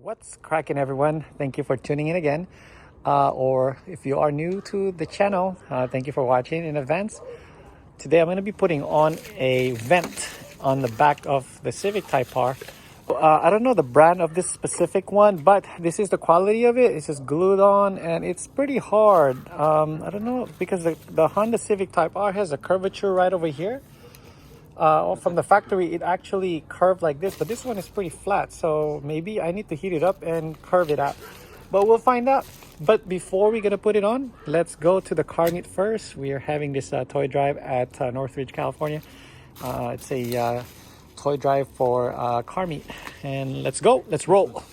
What's cracking, everyone? Thank you for tuning in again. Or if you are new to the channel, thank you for watching in advance. Today I'm going to be putting on a vent on the back of the Civic Type R. I don't know the brand of this specific one, but this is the quality of it. It's just glued on and it's pretty hard. I don't know, because the Honda Civic Type R has a curvature right over here. From the factory, it actually curved like this, but this one is pretty flat, so maybe I need to heat it up and curve it out, but we'll find out. But before we're gonna put it on, let's go to the car meet first. We are having this toy drive at Northridge, California. It's a toy drive for car meet, and let's roll.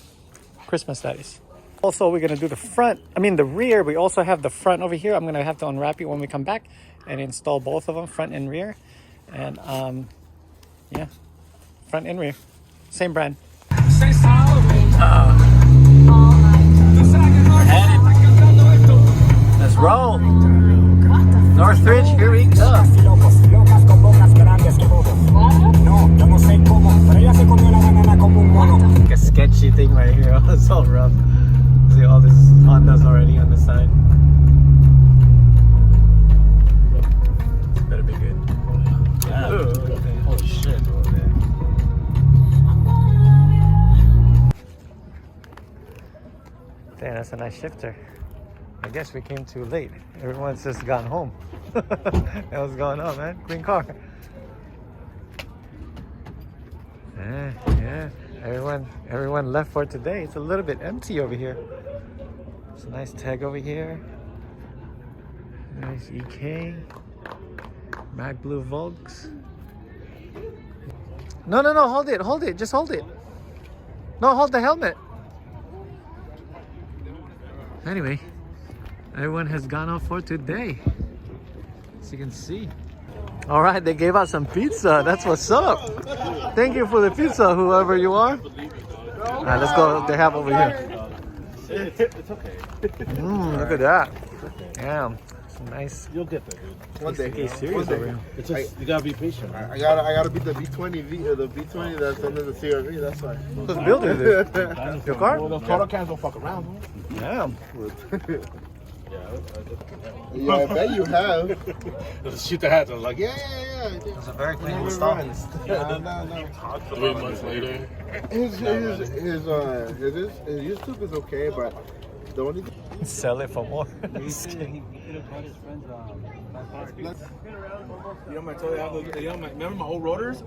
Christmas, that is. Also, we're gonna do the rear. We also have the front over here. I'm gonna have to unwrap it when we come back and install both of them, front and rear. And yeah, front and rear, same brand. Let's roll. Northridge, here we go. Like a sketchy thing right here. It's all rough. See all this Hondas already on the side. This better be good. Holy shit. Damn, that's a nice shifter. I guess we came too late. Everyone's just gone home. What's going on, man? Clean car. Yeah. Everyone left for today. It's a little bit empty over here. It's a nice tag over here. Nice EK. Mag Blue Volks. No, hold it, just hold it. No, hold the helmet. Anyway, everyone has gone off for today, as you can see. All right, they gave out some pizza. That's what's up. Thank you for the pizza, whoever you are. All right, let's go. They have over here. It's okay. Look at that. Damn. Nice. You'll get there, dude. One day. Serious over here. It's just, you gotta be patient. I gotta beat the B20 the B20 that's under the CRV. That's why. Who's building this? Your car? Well, those total cans don't fuck around. Damn. Yeah, I bet you have. Shoot the hats. I'm like, yeah. It's a very clean installment. No. 3 months later. His YouTube is okay, but the only thing. Sell it for more. You know my toy, remember my old rotors?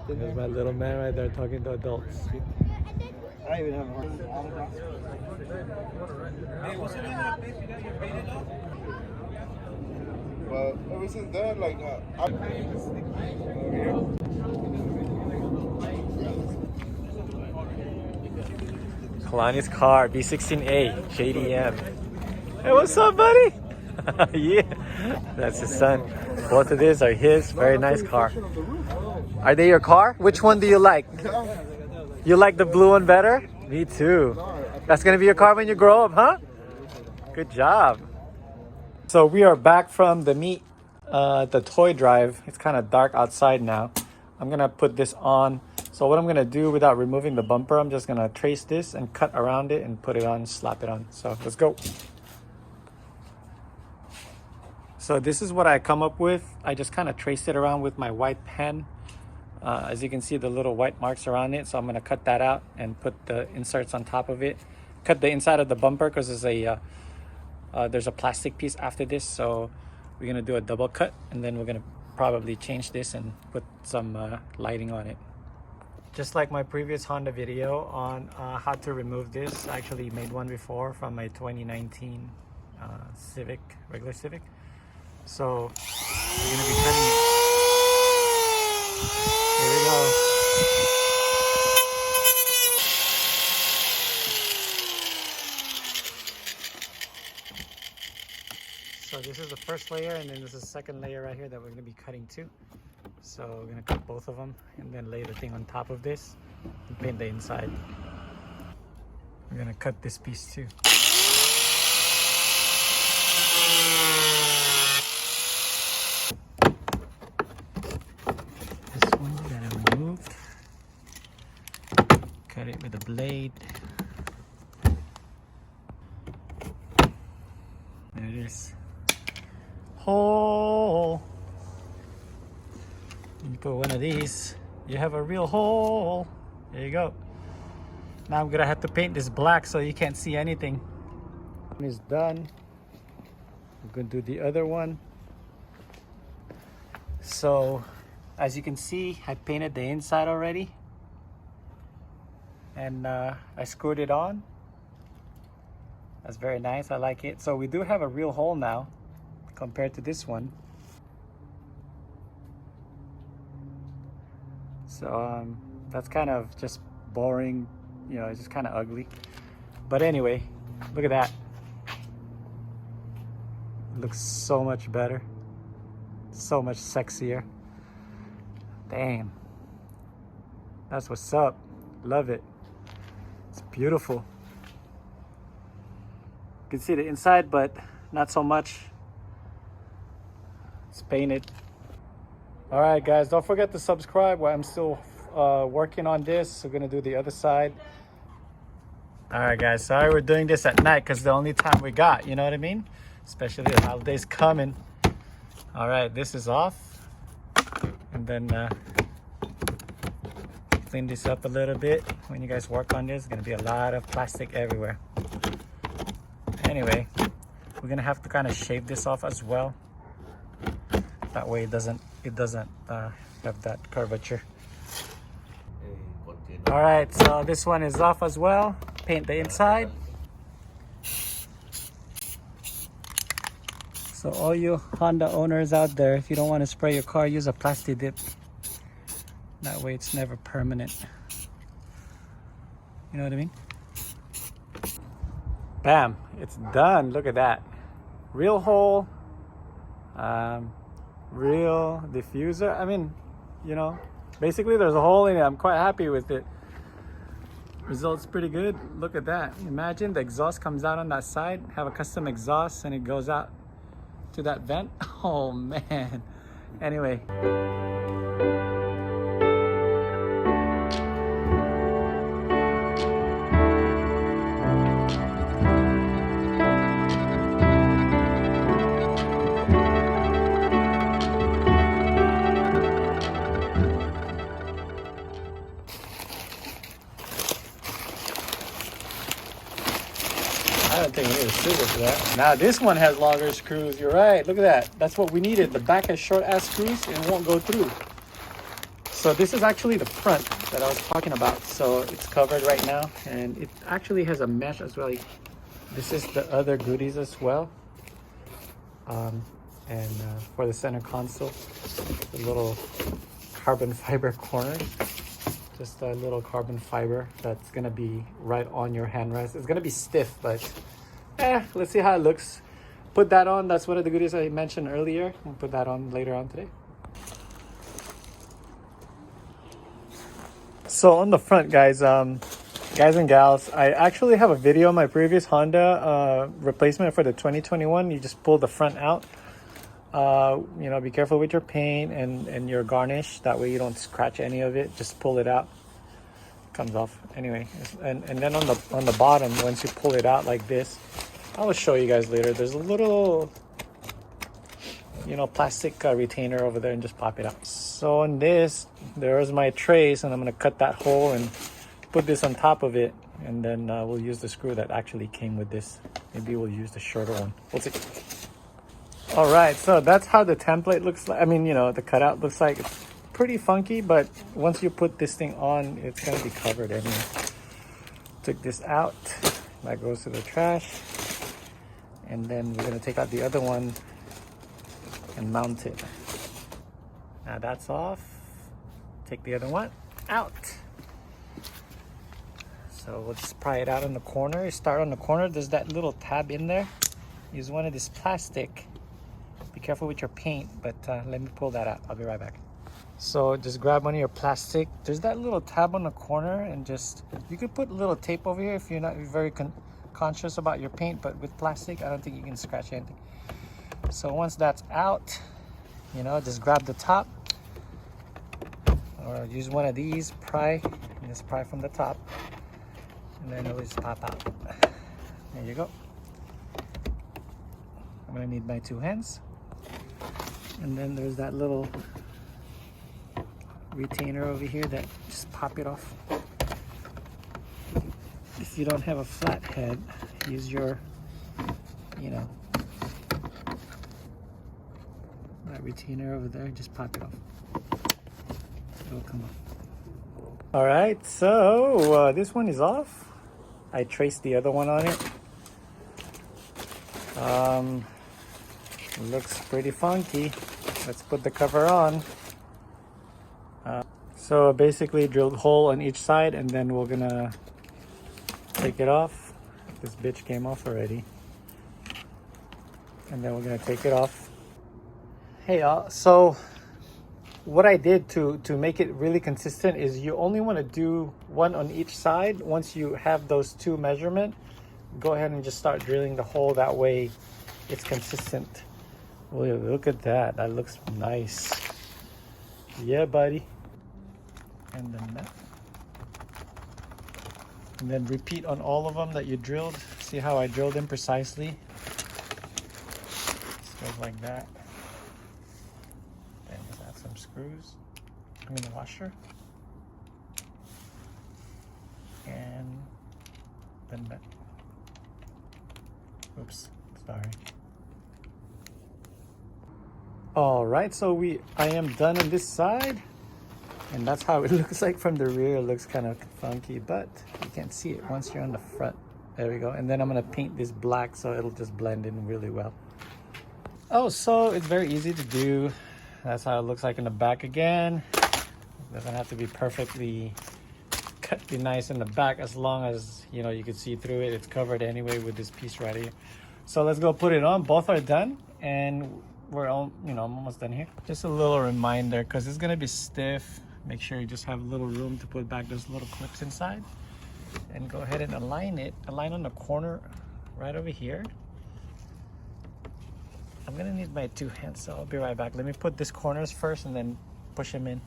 There's my little man right there talking to adults. I even have a heart. But ever since then, like, Kalani's car, B16A, JDM. Hey, what's up, buddy? Yeah, that's his son. Both of these are his. Very nice car. Are they your car? Which one do you like? You like the blue one better? Me too. That's gonna be your car when you grow up, huh? Good job. So we are back from the meet, the toy drive. It's kind of dark outside now. I'm gonna put this on. So what I'm gonna do, without removing the bumper, I'm just gonna trace this and cut around it and put it on, slap it on. So let's go. So this is what I come up with. I just kind of traced it around with my white pen. As you can see, the little white marks around it. So I'm gonna cut that out and put the inserts on top of it. Cut the inside of the bumper because there's a plastic piece after this. So we're gonna do a double cut, and then we're gonna probably change this and put some lighting on it. Just like my previous Honda video on how to remove this, I actually made one before from my 2019 Civic, regular Civic. So we're gonna be cutting it. Here we go. So this is the first layer, and then this is the second layer right here that we're gonna be cutting too. So we're gonna cut both of them and then lay the thing on top of this and paint the inside. We're gonna cut this piece too. So, 1 2 put one of these, you have a real hole. There you go. Now I'm gonna have to paint this black so you can't see anything. One is done. I'm gonna do the other one. So as you can see, I painted the inside already, and I screwed it on. That's very nice. I like it. So we do have a real hole now compared to this one. So that's kind of just boring, you know, it's just kind of ugly. But anyway, look at that. It looks so much better, so much sexier. Damn, that's what's up. Love it. It's beautiful. You can see the inside, but not so much. It's painted. All right, guys, don't forget to subscribe while I'm still working on this. We're gonna do the other side. All right, guys, sorry we're doing this at night because the only time we got, you know what I mean? Especially the holidays coming. All right, this is off. And then clean this up a little bit. When you guys work on this, there's gonna be a lot of plastic everywhere. Anyway, we're gonna have to kind of shave this off as well. That way it doesn't have that curvature. All right, so this one is off as well. Paint the inside. So all you Honda owners out there, if you don't want to spray your car, use a plastic dip. That way it's never permanent. You know what I mean? Bam, it's done. Look at that. Real hole, real diffuser. I mean, you know, basically there's a hole in it. I'm quite happy with it. Results pretty good. Look at that. Imagine the exhaust comes out on that side. Have a custom exhaust and it goes out to that vent. Oh man. Anyway. I don't think we need a scissor for that. Now this one has longer screws. You're right. Look at that. That's what we needed. The back has short ass screws and it won't go through. So this is actually the front that I was talking about. So it's covered right now, and it actually has a mesh as well. This is the other goodies as well. For the center console, the little carbon fiber corner. Just a little carbon fiber that's gonna be right on your handrest. It's gonna be stiff, but let's see how it looks. Put that on. That's one of the goodies I mentioned earlier. We'll put that on later on today. So on the front, guys and gals, I actually have a video on my previous Honda replacement for the 2021. You just pull the front out. You know, be careful with your paint and your garnish. That way you don't scratch any of it. Just pull it out. Comes off anyway. And then on the bottom, once you pull it out like this, I will show you guys later. There's a little, you know, plastic retainer over there, and just pop it out. So on this, there's my trace, and I'm gonna cut that hole and put this on top of it, and then we'll use the screw that actually came with this. Maybe we'll use the shorter one. We'll see. All right, so that's how the template looks like. I mean, you know, the cutout looks like. It's pretty funky, but once you put this thing on, it's gonna be covered anyway. Took this out. That goes to the trash. And then we're gonna take out the other one and mount it. Now that's off. Take the other one out. So we'll just pry it out on the corner. Start on the corner. There's that little tab in there. Use one of this plastic. Be careful with your paint, but let me pull that out. I'll be right back. So just grab one of your plastic. There's that little tab on the corner, and just, you could put a little tape over here if you're not very conscious about your paint, but with plastic, I don't think you can scratch anything. So once that's out, you know, just grab the top, or use one of these, pry, and just pry from the top, and then it'll just pop out. There you go. I'm gonna need my two hands. And then there's that little retainer over here that just pop it off. If you don't have a flat head, use your, you know, that retainer over there, just pop it off. It'll come off. All right, so this one is off. I traced the other one on it. Looks pretty funky. Let's put the cover on. So basically drilled a hole on each side, and then we're gonna take it off. This bitch came off already. And then we're gonna take it off. Hey, so what I did to make it really consistent is you only want to do one on each side. Once you have those two measurement, go ahead and just start drilling the hole. That way it's consistent. Well, look at that. That looks nice. Yeah, buddy. And then that. And then repeat on all of them that you drilled. See how I drilled them precisely? Just goes like that. Then just add some screws. I mean the washer. And then that. Oops, sorry. All right, so I am done on this side, and that's how it looks like from the rear. It looks kind of funky, but you can't see it once you're on the front. There we go. And then I'm gonna paint this black so it'll just blend in really well. Oh, so it's very easy to do. That's how it looks like in the back again. It doesn't have to be perfectly cut, be nice in the back, as long as you know you can see through it. It's covered anyway with this piece right here. So let's go put it on. Both are done, and we're all, I'm almost done here. Just a little reminder, because it's gonna be stiff, make sure you just have a little room to put back those little clips inside, and go ahead and align on the corner right over here. I'm gonna need my two hands, so I'll be right back. Let me put these corners first and then push them in.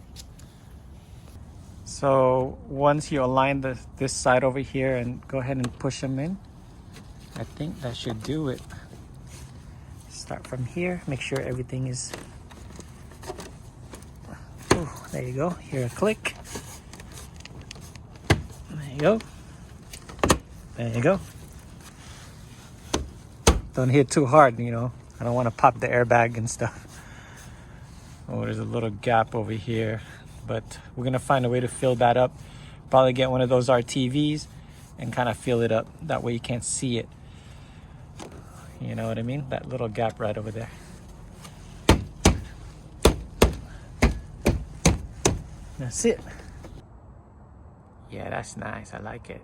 So once you align this side over here and go ahead and push them in, I think that should do it. Start from here, make sure everything is, there you go, hear a click. There you go. There you go. Don't hit too hard, I don't want to pop the airbag and stuff. Oh, there's a little gap over here, but we're gonna find a way to fill that up. Probably get one of those RTVs and kind of fill it up. That way you can't see it. You know what I mean? That little gap right over there. That's it. Yeah, that's nice. I like it.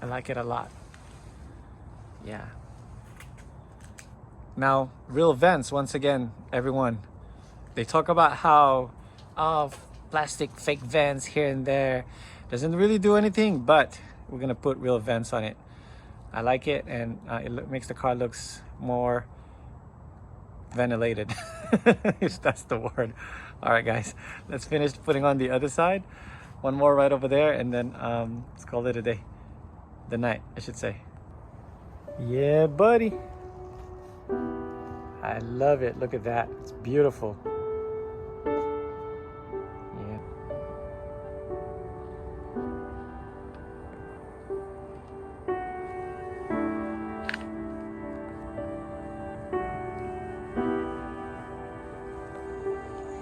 I like it a lot. Yeah. Now, real vents, once again, everyone, they talk about how plastic fake vents here and there doesn't really do anything, but we're gonna put real vents on it. I like it, and it makes the car looks more ventilated, if that's the word. All right, guys, let's finish putting on the other side. One more right over there, and then let's call it a day. The night, I should say. Yeah, buddy. I love it. Look at that. It's beautiful. Yeah.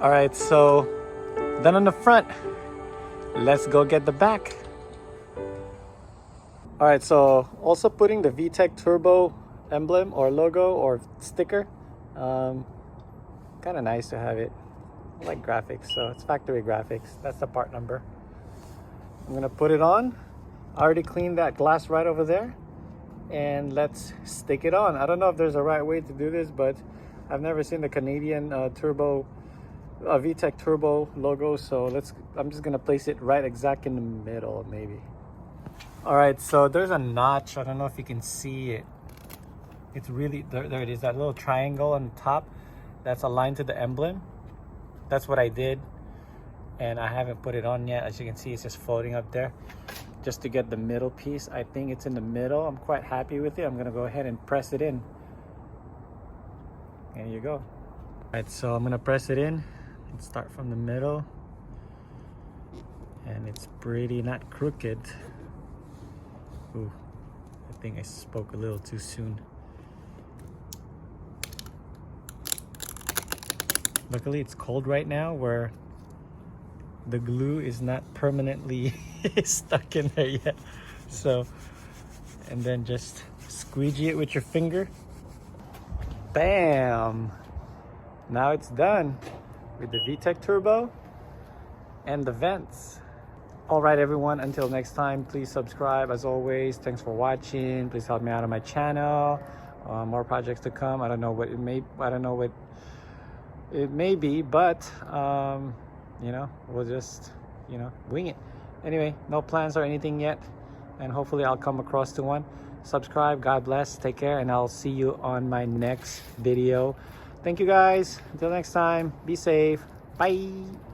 All right, so done on the front. Let's go get the back. All right, so also putting the Vtec turbo emblem or logo or sticker. Kind of nice to have it. I like graphics, so it's factory graphics. That's the part number. I'm gonna put it on. I already cleaned that glass right over there, and let's stick it on. I don't know if there's a right way to do this, but I've never seen the Canadian turbo Vtec turbo logo, so I'm just gonna place it right exact in the middle, maybe. All right, so there's a notch. I don't know if you can see it. It's really there it is, that little triangle on the top that's aligned to the emblem. That's what I did, and I haven't put it on yet. As you can see, it's just floating up there just to get the middle piece. I think it's in the middle. I'm quite happy with it. I'm gonna go ahead and press it in. There you go. All right, so I'm gonna press it in and start from the middle. and it's pretty not crooked. Ooh, I think I spoke a little too soon. Luckily it's cold right now where the glue is not permanently stuck in there yet. So, and then just squeegee it with your finger. Bam! Now it's done with the Vtec turbo and the vents. All right, everyone, until next time, please subscribe. As always, thanks for watching. Please help me out on my channel. More projects to come. I don't know what it may be, but you know, we'll just, you know, wing it. Anyway, no plans or anything yet, and hopefully I'll come across to one. Subscribe. God bless. Take care, and I'll see you on my next video. Thank you guys. Until next time, be safe. Bye.